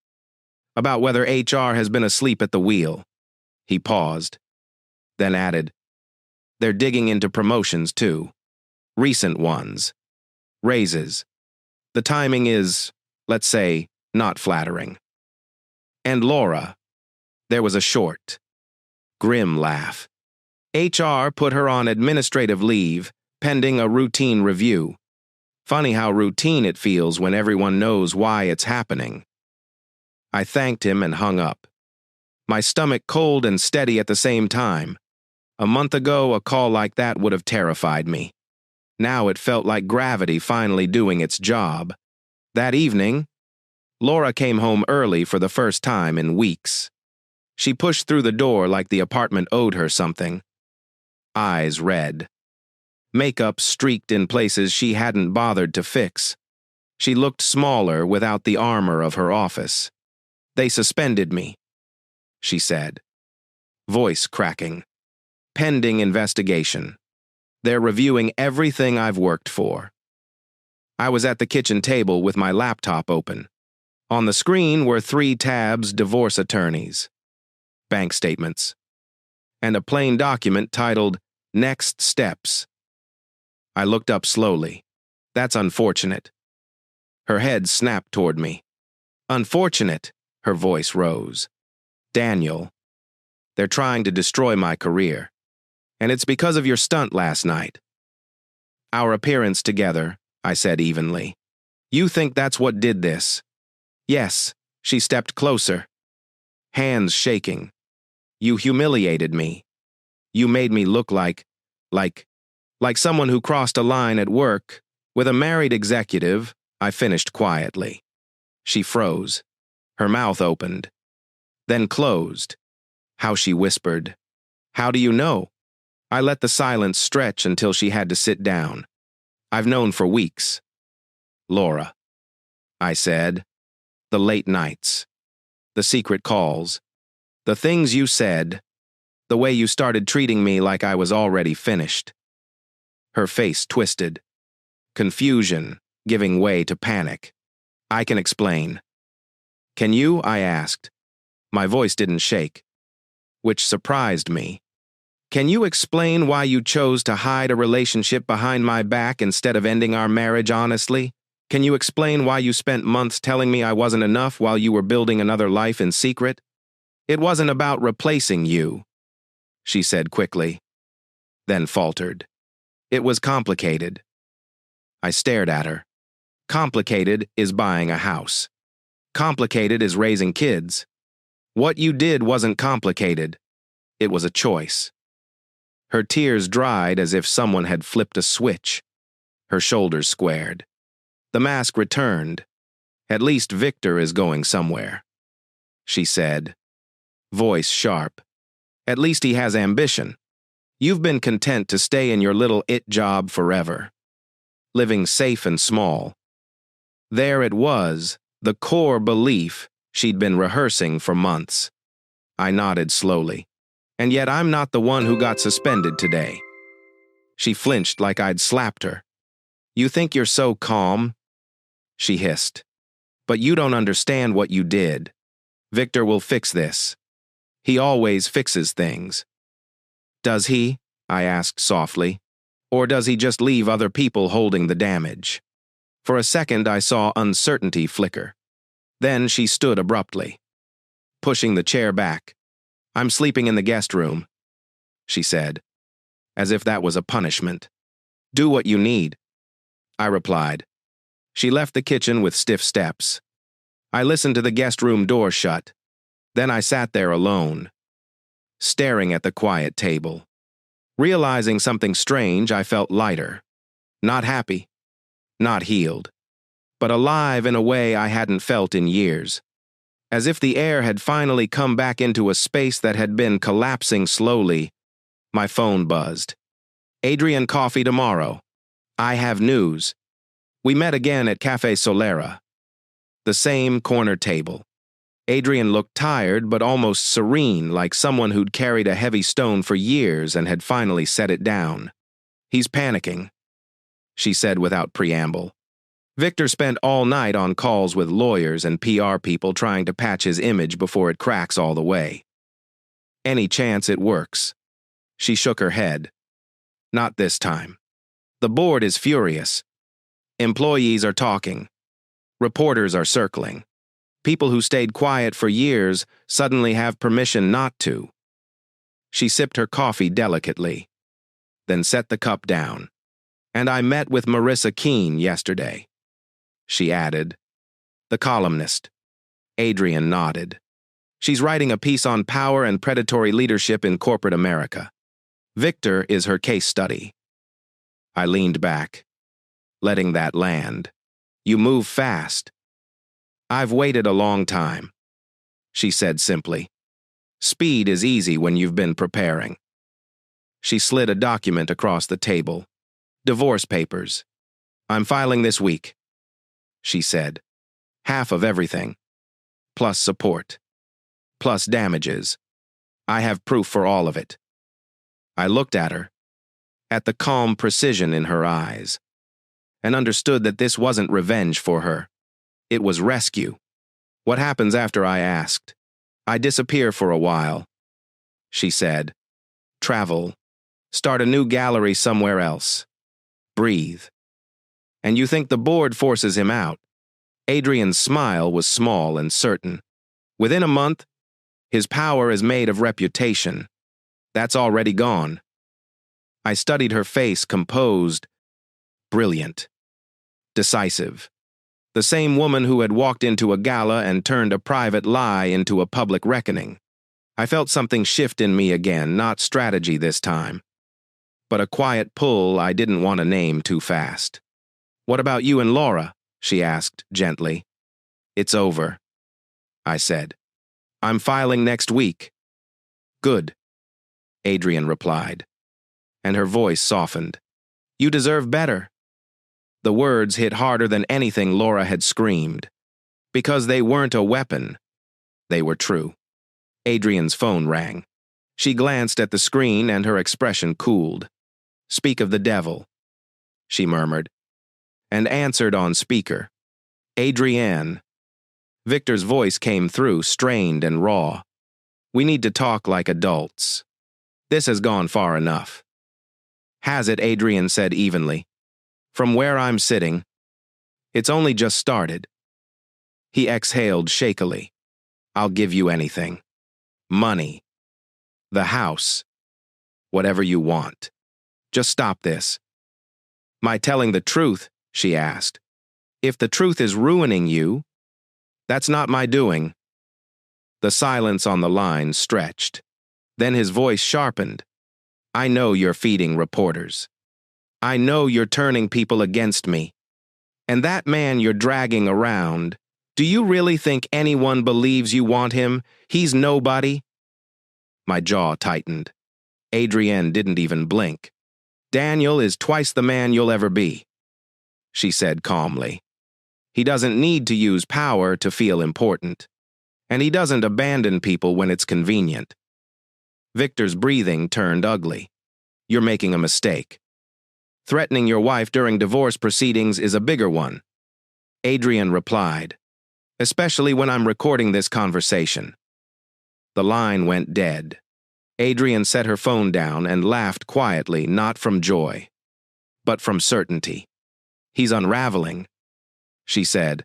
about whether HR has been asleep at the wheel. He paused, then added, they're digging into promotions too. Recent ones. Raises. The timing is, let's say, not flattering. And Laura. There was a short, grim laugh. HR put her on administrative leave, pending a routine review. Funny how routine it feels when everyone knows why it's happening. I thanked him and hung up. My stomach cold and steady at the same time. A month ago, a call like that would have terrified me. Now it felt like gravity finally doing its job. That evening, Laura came home early for the first time in weeks. She pushed through the door like the apartment owed her something. Eyes red. Makeup streaked in places she hadn't bothered to fix. She looked smaller without the armor of her office. They suspended me, she said, voice cracking. Pending investigation. They're reviewing everything I've worked for. I was at the kitchen table with my laptop open. On the screen were 3 tabs, divorce attorneys, bank statements, and a plain document titled Next Steps. I looked up slowly. That's unfortunate. Her head snapped toward me. Unfortunate, her voice rose. Daniel, they're trying to destroy my career. And it's because of your stunt last night. Our appearance together, I said evenly. You think that's what did this? Yes, she stepped closer, hands shaking. You humiliated me. You made me look like someone who crossed a line at work. With a married executive, I finished quietly. She froze. Her mouth opened, then closed. How she whispered, "How do you know?" I let the silence stretch until she had to sit down. I've known for weeks. Laura, I said. The late nights. The secret calls. The things you said. The way you started treating me like I was already finished. Her face twisted. Confusion, giving way to panic. I can explain. Can you? I asked. My voice didn't shake, which surprised me. Can you explain why you chose to hide a relationship behind my back instead of ending our marriage honestly? Can you explain why you spent months telling me I wasn't enough while you were building another life in secret? It wasn't about replacing you, she said quickly, then faltered. It was complicated. I stared at her. Complicated is buying a house. Complicated is raising kids. What you did wasn't complicated. It was a choice. Her tears dried as if someone had flipped a switch. Her shoulders squared. The mask returned. At least Victor is going somewhere, she said, voice sharp. At least he has ambition. You've been content to stay in your little it job forever, living safe and small. There it was, the core belief she'd been rehearsing for months. I nodded slowly. And yet I'm not the one who got suspended today. She flinched like I'd slapped her. You think you're so calm? She hissed. But you don't understand what you did. Victor will fix this. He always fixes things. Does he? I asked softly. Or does he just leave other people holding the damage? For a second I saw uncertainty flicker. Then she stood abruptly, pushing the chair back. I'm sleeping in the guest room, she said, as if that was a punishment. Do what you need, I replied. She left the kitchen with stiff steps. I listened to the guest room door shut. Then I sat there alone, staring at the quiet table. Realizing something strange, I felt lighter. Not happy, not healed, but alive in a way I hadn't felt in years. As if the air had finally come back into a space that had been collapsing slowly, my phone buzzed. Adrian, coffee tomorrow. I have news. We met again at Cafe Solera. The same corner table. Adrian looked tired but almost serene, like someone who'd carried a heavy stone for years and had finally set it down. He's panicking, she said without preamble. Victor spent all night on calls with lawyers and PR people trying to patch his image before it cracks all the way. Any chance it works? She shook her head. Not this time. The board is furious. Employees are talking. Reporters are circling. People who stayed quiet for years suddenly have permission not to. She sipped her coffee delicately, then set the cup down. And I met with Marissa Keene yesterday, she added. The columnist. Adrian nodded. She's writing a piece on power and predatory leadership in corporate America. Victor is her case study. I leaned back, letting that land. You move fast. I've waited a long time, she said simply. Speed is easy when you've been preparing. She slid a document across the table. Divorce papers. I'm filing this week, she said. Half of everything. Plus support. Plus damages. I have proof for all of it. I looked at her, at the calm precision in her eyes, and understood that this wasn't revenge for her. It was rescue. What happens after? I asked. I disappear for a while, she said. Travel. Start a new gallery somewhere else. Breathe. And you think the board forces him out? Adrian's smile was small and certain. Within a month, his power is made of reputation. That's already gone. I studied her face, composed, brilliant. decisive. The same woman who had walked into a gala and turned a private lie into a public reckoning. I felt something shift in me again, not strategy this time, but a quiet pull I didn't want to name too fast. "What about you and Laura?" she asked gently. "It's over," I said. "I'm filing next week." "Good," Adrian replied, and her voice softened. "You deserve better." The words hit harder than anything Laura had screamed. Because they weren't a weapon, they were true. Adrian's phone rang. She glanced at the screen and her expression cooled. "Speak of the devil," she murmured, and answered on speaker. "Adrienne." Victor's voice came through, strained and raw. "We need to talk like adults. This has gone far enough." "Has it?" Adrian said evenly. "From where I'm sitting, it's only just started." He exhaled shakily. "I'll give you anything. Money. The house. Whatever you want. Just stop this." "My telling the truth?" she asked. "If the truth is ruining you, that's not my doing." The silence on the line stretched. Then his voice sharpened. "I know you're feeding reporters. I know you're turning people against me. And that man you're dragging around, do you really think anyone believes you want him? He's nobody." My jaw tightened. Adrienne didn't even blink. "Daniel is twice the man you'll ever be," she said calmly. "He doesn't need to use power to feel important. And he doesn't abandon people when it's convenient." Victor's breathing turned ugly. "You're making a mistake. Threatening your wife during divorce proceedings is a bigger one," Adrian replied, "especially when I'm recording this conversation." The line went dead. Adrian set her phone down and laughed quietly, not from joy, but from certainty. "He's unraveling," she said,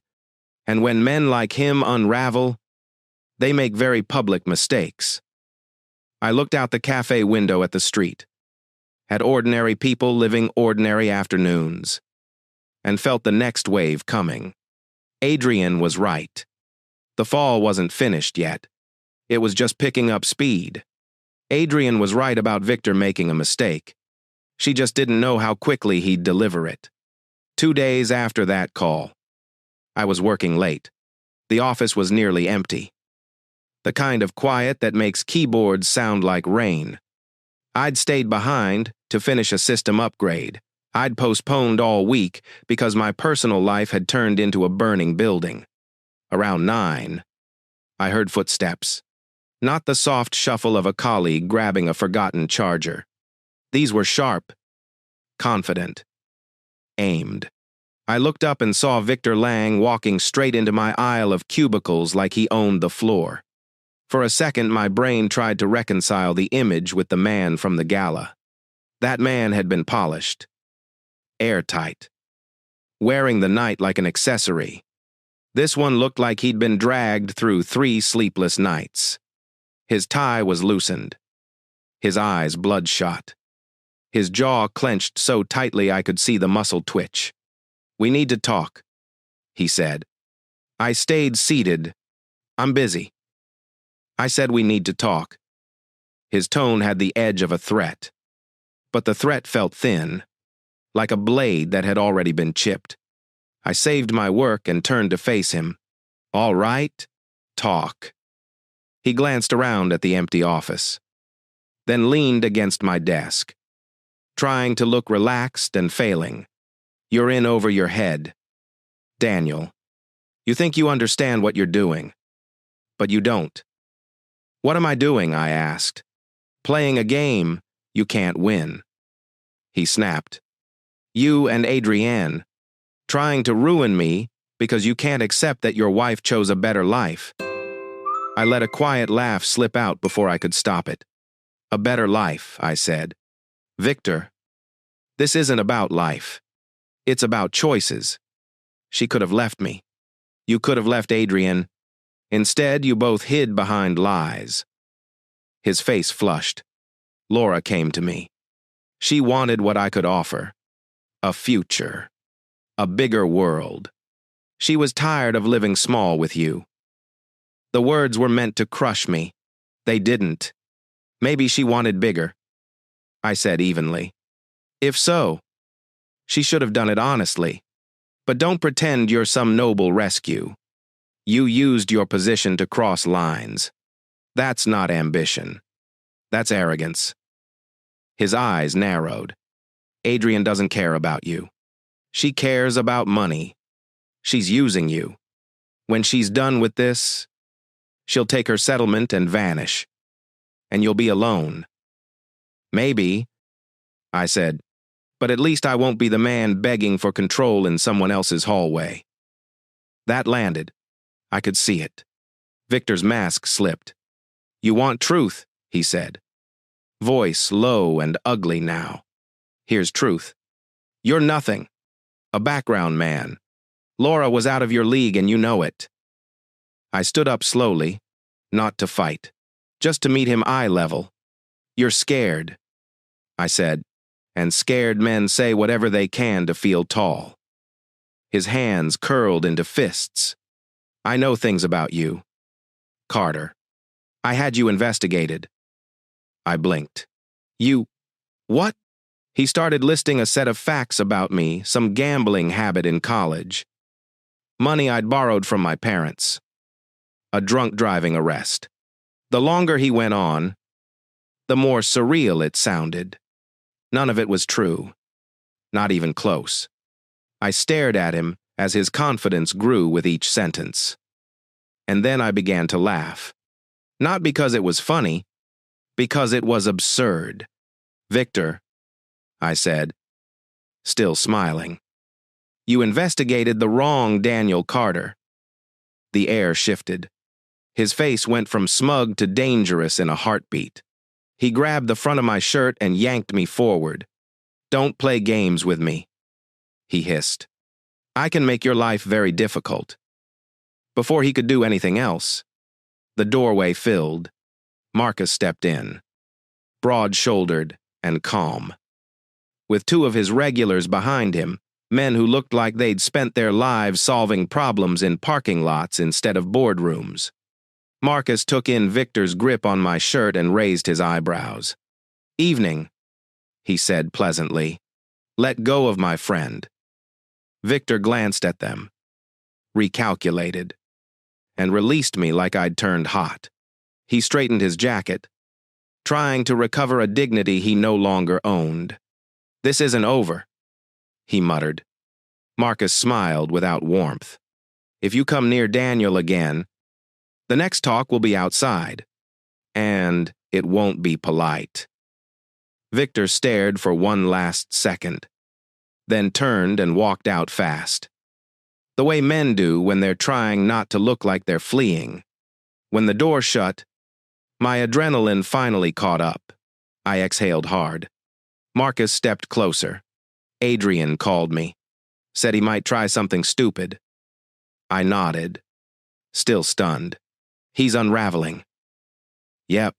"and when men like him unravel, they make very public mistakes." I looked out the cafe window at the street, at ordinary people living ordinary afternoons, and felt the next wave coming. Adrian was right. The fall wasn't finished yet. It was just picking up speed. Adrian was right about Victor making a mistake. She just didn't know how quickly he'd deliver it. 2 days after that call, I was working late. The office was nearly empty. The kind of quiet that makes keyboards sound like rain. I'd stayed behind to finish a system upgrade. I'd postponed all week because my personal life had turned into a burning building. Around 9, I heard footsteps. Not the soft shuffle of a colleague grabbing a forgotten charger. These were sharp, confident, aimed. I looked up and saw Victor Lang walking straight into my aisle of cubicles like he owned the floor. For a second, my brain tried to reconcile the image with the man from the gala. That man had been polished, airtight, wearing the night like an accessory. This one looked like he'd been dragged through 3 sleepless nights. His tie was loosened, his eyes bloodshot, his jaw clenched so tightly I could see the muscle twitch. "We need to talk," he said. I stayed seated. "I'm busy." I said we need to talk. His tone had the edge of a threat, but the threat felt thin, like a blade that had already been chipped. I saved my work and turned to face him. "All right, talk." He glanced around at the empty office, then leaned against my desk, trying to look relaxed and failing. "You're in over your head, Daniel. You think you understand what you're doing, but you don't." "What am I doing?" I asked. "Playing a game you can't win." He snapped. "You and Adrienne, trying to ruin me because you can't accept that your wife chose a better life." I let a quiet laugh slip out before I could stop it. "A better life," I said. "Victor, this isn't about life. It's about choices. She could have left me. You could have left Adrian. Instead, you both hid behind lies." His face flushed. Laura came to me. She wanted what I could offer. A future. A bigger world. She was tired of living small with you. The words were meant to crush me. They didn't. Maybe she wanted bigger. I said evenly. If so, she should have done it honestly. But don't pretend you're some noble rescue. You used your position to cross lines. That's not ambition. That's arrogance. His eyes narrowed. Adrian doesn't care about you. She cares about money. She's using you. When she's done with this, she'll take her settlement and vanish. And you'll be alone. Maybe, I said, but at least I won't be the man begging for control in someone else's hallway. That landed. I could see it. Victor's mask slipped. You want truth, he said. Voice low and ugly now. Here's truth. You're nothing. A background man. Laura was out of your league and you know it. I stood up slowly, not to fight, just to meet him eye level. You're scared, I said, and scared men say whatever they can to feel tall. His hands curled into fists. I know things about you. Carter. I had you investigated. I blinked. You... What? He started listing a set of facts about me, some gambling habit in college. Money I'd borrowed from my parents. A drunk driving arrest. The longer he went on, the more surreal it sounded. None of it was true. Not even close. I stared at him as his confidence grew with each sentence. And then I began to laugh. Not because it was funny, because it was absurd. Victor, I said, still smiling. You investigated the wrong Daniel Carter. The air shifted. His face went from smug to dangerous in a heartbeat. He grabbed the front of my shirt and yanked me forward. Don't play games with me, he hissed. I can make your life very difficult. Before he could do anything else, the doorway filled. Marcus stepped in, broad-shouldered and calm. With two of his regulars behind him, men who looked like they'd spent their lives solving problems in parking lots instead of boardrooms. Marcus took in Victor's grip on my shirt and raised his eyebrows. Evening, he said pleasantly. Let go of my friend. Victor glanced at them, recalculated, and released me like I'd turned hot. He straightened his jacket, trying to recover a dignity he no longer owned. This isn't over, he muttered. Marcus smiled without warmth. If you come near Daniel again, the next talk will be outside, and it won't be polite. Victor stared for one last second, then turned and walked out fast. The way men do when they're trying not to look like they're fleeing. When the door shut, my adrenaline finally caught up. I exhaled hard. Marcus stepped closer. Adrian called me. Said he might try something stupid. I nodded, still stunned. He's unraveling. Yep.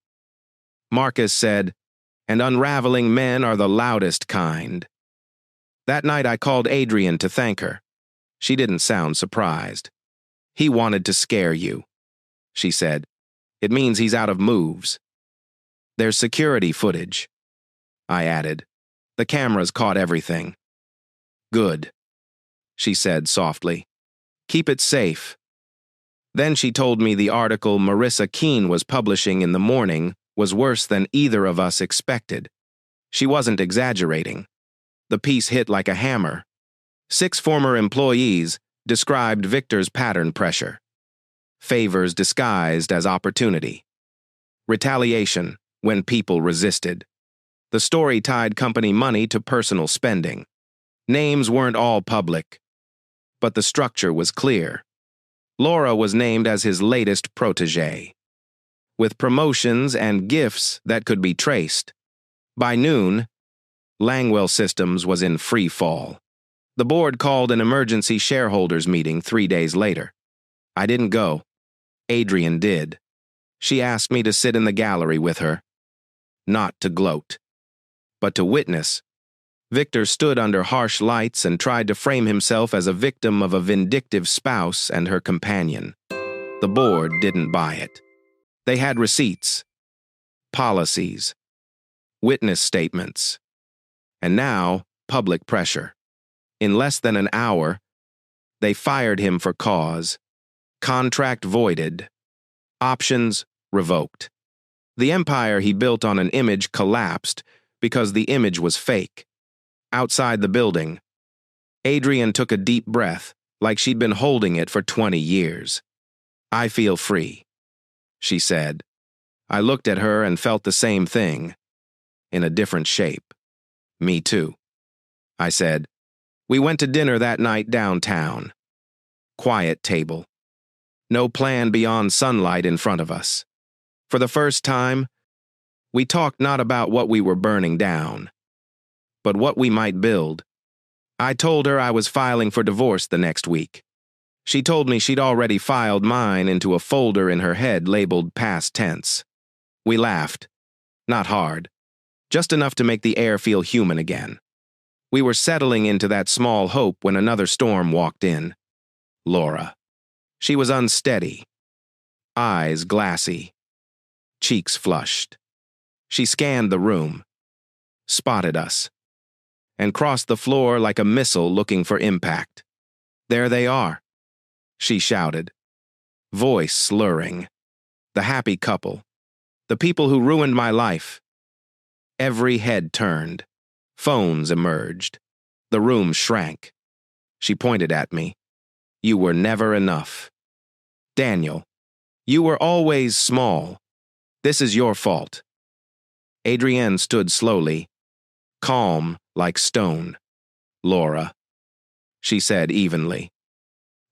Marcus said, and unraveling men are the loudest kind. That night I called Adrian to thank her. She didn't sound surprised. He wanted to scare you, she said. It means he's out of moves. There's security footage, I added. The cameras caught everything. Good, she said softly. Keep it safe. Then she told me the article Marissa Keene was publishing in the morning was worse than either of us expected. She wasn't exaggerating. The piece hit like a hammer. 6 former employees described Victor's pattern pressure. Favors disguised as opportunity. Retaliation when people resisted. The story tied company money to personal spending. Names weren't all public, but the structure was clear. Laura was named as his latest protege, with promotions and gifts that could be traced. By noon, Langwell Systems was in free fall. The board called an emergency shareholders meeting 3 days later. I didn't go. Adrian did. She asked me to sit in the gallery with her. Not to gloat, but to witness Victor stood under harsh lights and tried to frame himself as a victim of a vindictive spouse and her companion. The board didn't buy it. They had receipts, policies, witness statements, and now public pressure. In less than an hour, they fired him for cause, contract voided, options revoked. The empire he built on an image collapsed because the image was fake. Outside the building, Adrian took a deep breath, like she'd been holding it for 20 years. "I feel free," she said. I looked at her and felt the same thing, in a different shape. "Me too," I said. We went to dinner that night downtown. Quiet table. No plan beyond sunlight in front of us. For the first time, we talked not about what we were burning down, but what we might build. I told her I was filing for divorce the next week. She told me she'd already filed mine into a folder in her head labeled past tense. We laughed. Not hard. Just enough to make the air feel human again. We were settling into that small hope when another storm walked in. Laura. She was unsteady. Eyes glassy. Cheeks flushed. She scanned the room, spotted us, and crossed the floor like a missile looking for impact. "There they are," she shouted, voice slurring. "The happy couple. The people who ruined my life." Every head turned. Phones emerged. The room shrank. She pointed at me. "You were never enough. Daniel, you were always small. This is your fault." Adrienne stood slowly, calm like stone. "Laura," she said evenly.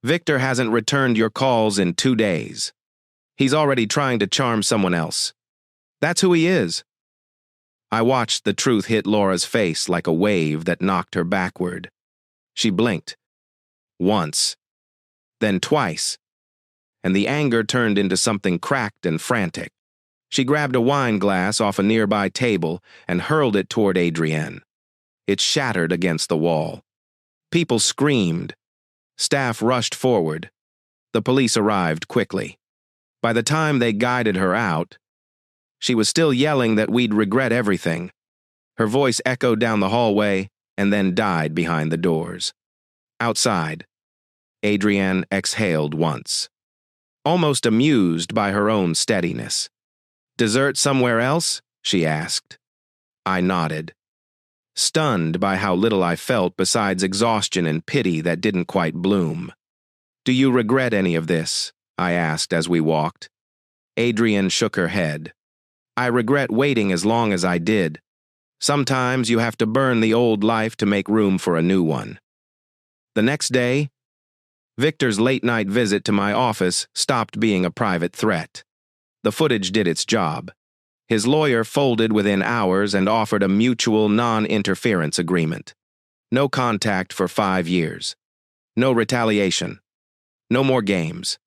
"Victor hasn't returned your calls in 2 days. He's already trying to charm someone else. That's who he is." I watched the truth hit Laura's face like a wave that knocked her backward. She blinked. Once. Then twice. And the anger turned into something cracked and frantic. She grabbed a wine glass off a nearby table and hurled it toward Adrienne. It shattered against the wall. People screamed. Staff rushed forward. The police arrived quickly. By the time they guided her out, she was still yelling that we'd regret everything. Her voice echoed down the hallway and then died behind the doors. Outside, Adrienne exhaled once, almost amused by her own steadiness. "Dessert somewhere else?" she asked. I nodded, stunned by how little I felt besides exhaustion and pity that didn't quite bloom. "Do you regret any of this?" I asked as we walked. Adrienne shook her head. "I regret waiting as long as I did. Sometimes you have to burn the old life to make room for a new one." The next day, Victor's late-night visit to my office stopped being a private threat. The footage did its job. His lawyer folded within hours and offered a mutual non-interference agreement. No contact for 5 years. No retaliation. No more games.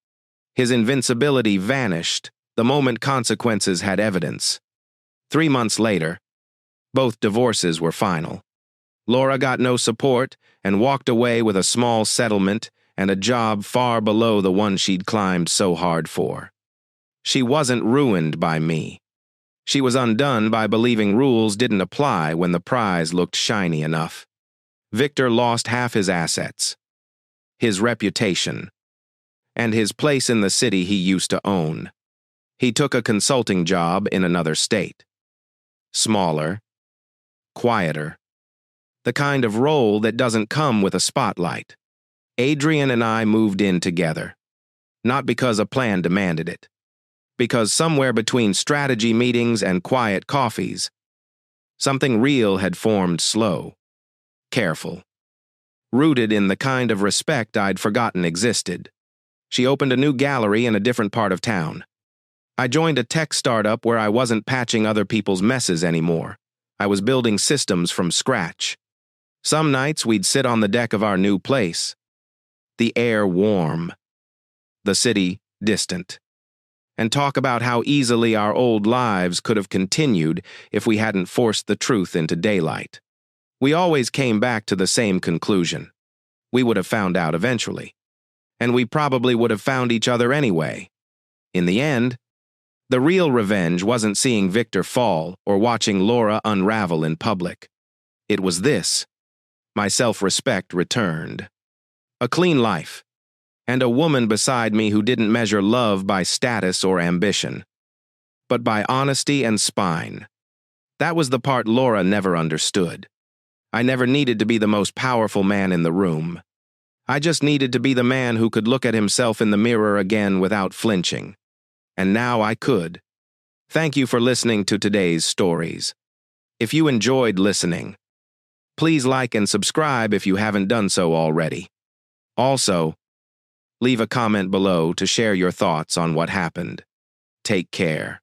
His invincibility vanished the moment consequences had evidence. 3 months later, both divorces were final. Laura got no support and walked away with a small settlement and a job far below the one she'd climbed so hard for. She wasn't ruined by me. She was undone by believing rules didn't apply when the prize looked shiny enough. Victor lost half his assets, his reputation, and his place in the city he used to own. He took a consulting job in another state. Smaller, quieter, the kind of role that doesn't come with a spotlight. Adrienne and I moved in together, not because a plan demanded it, because somewhere between strategy meetings and quiet coffees, something real had formed slow, careful, rooted in the kind of respect I'd forgotten existed. She opened a new gallery in a different part of town. I joined a tech startup where I wasn't patching other people's messes anymore. I was building systems from scratch. Some nights we'd sit on the deck of our new place, the air warm, the city distant, and talk about how easily our old lives could have continued if we hadn't forced the truth into daylight. We always came back to the same conclusion. We would have found out eventually. And we probably would have found each other anyway. In the end, the real revenge wasn't seeing Victor fall or watching Laura unravel in public. It was this. My self-respect returned. A clean life. And a woman beside me who didn't measure love by status or ambition, but by honesty and spine. That was the part Laura never understood. I never needed to be the most powerful man in the room. I just needed to be the man who could look at himself in the mirror again without flinching. And now I could. Thank you for listening to today's stories. If you enjoyed listening, please like and subscribe if you haven't done so already. Also, leave a comment below to share your thoughts on what happened. Take care.